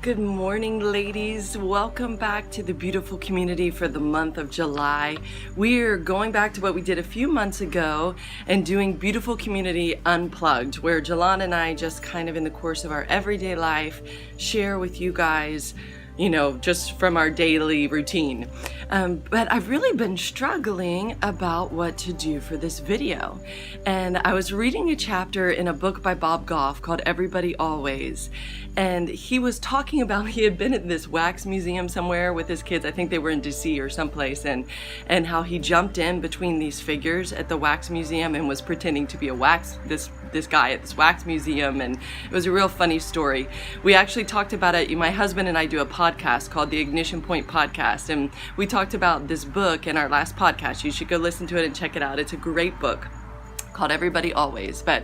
Good morning, ladies. Welcome back to the beautiful community for the month of July. We're going back to what we did a few months ago and doing Beautiful Community Unplugged, where Jalon and I just kind of in the course of our everyday life share with you guys, just from our daily routine. But I've really been struggling about what to do for this video. And I was reading a chapter in a book by Bob Goff called Everybody Always. And he was talking about, he had been at this wax museum somewhere with his kids. I think they were in DC or someplace. And how he jumped in between these figures at the wax museum and was pretending to be this guy at this wax museum. And it was a real funny story. We actually talked about it. My husband and I do a podcast called the Ignition Point Podcast. And we talked about this book in our last podcast. You should go listen to it and check it out. It's a great book called Everybody Always. But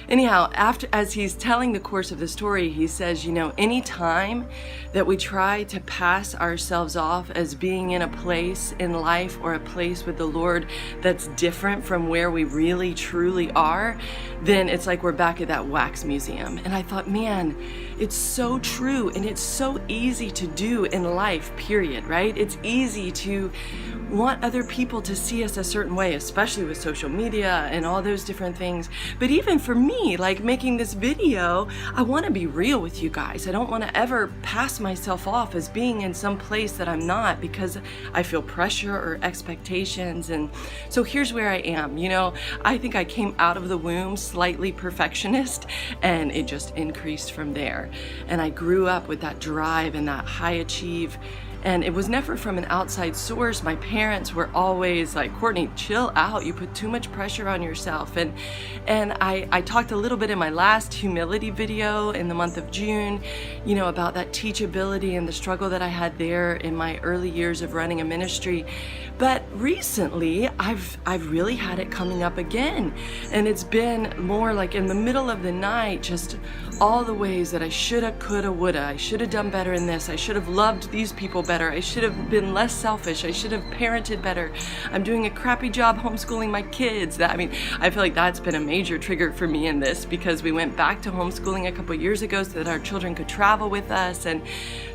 anyhow, as he's telling the course of the story, he says, any time that we try to pass ourselves off as being in a place in life or a place with the Lord that's different from where we really truly are, then it's like we're back at that wax museum. And I thought, man, it's so true, and it's so easy to do in life, period, right? It's easy to want other people to see us a certain way, especially with social media and all those different things. But even for me, like making this video, I want to be real with you guys. I don't want to ever pass myself off as being in some place that I'm not because I feel pressure or expectations. And so here's where I am. I think I came out of the womb slightly perfectionist, and it just increased from there. And I grew up with that drive and that high achieve. And it was never from an outside source. My parents were always like, Courtenay, chill out. You put too much pressure on yourself. And I talked a little bit in my last humility video in the month of June, about that teachability and the struggle that I had there in my early years of running a ministry. But recently, I've really had it coming up again. And it's been more like in the middle of the night, just all the ways that I shoulda, coulda, woulda. I should have done better in this. I should have loved these people better. I should have been less selfish. I should have parented better. I'm doing a crappy job homeschooling my kids. I feel like that's been a major trigger for me in this because we went back to homeschooling a couple years ago so that our children could travel with us. And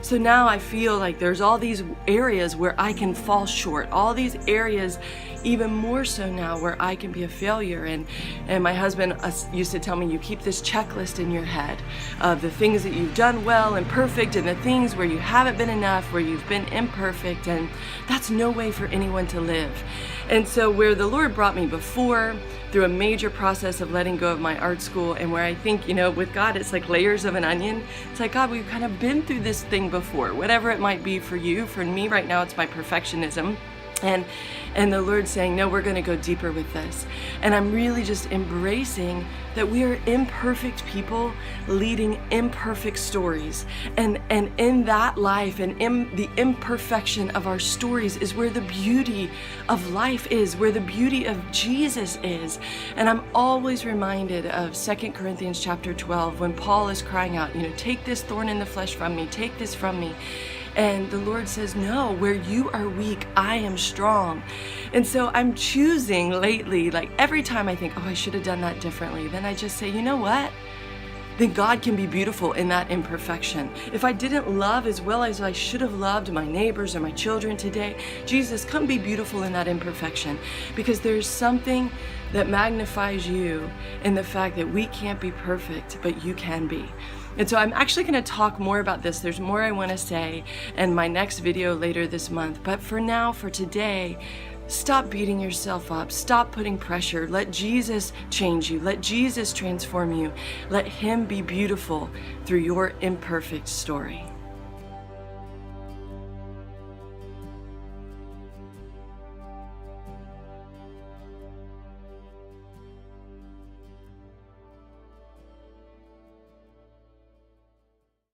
so now I feel like there's all these areas where I can fall short, all these areas even more so now where I can be a failure. And my husband used to tell me, you keep this checklist in your head of the things that you've done well and perfect and the things where you haven't been enough, where you've been imperfect, and that's no way for anyone to live. And so where the Lord brought me before through a major process of letting go of my art school, and where I think, with God, it's like layers of an onion. It's like, God, we've kind of been through this thing before, whatever it might be for you. For me right now, it's my perfectionism. And the Lord saying, no, we're going to go deeper with this. And I'm really just embracing that we are imperfect people leading imperfect stories. And in that life and in the imperfection of our stories is where the beauty of life is, where the beauty of Jesus is. And I'm always reminded of 2 Corinthians chapter 12 when Paul is crying out, take this thorn in the flesh from me, take this from me. And the Lord says, no, where you are weak, I am strong. And so I'm choosing lately, like every time I think, I should have done that differently, then I just say, you know what? Then God can be beautiful in that imperfection. If I didn't love as well as I should have loved my neighbors or my children today, Jesus, come be beautiful in that imperfection. Because there's something that magnifies you in the fact that we can't be perfect, but you can be. And so I'm actually going to talk more about this. There's more I want to say in my next video later this month. But for now, for today, stop beating yourself up. Stop putting pressure. Let Jesus change you. Let Jesus transform you. Let Him be beautiful through your imperfect story.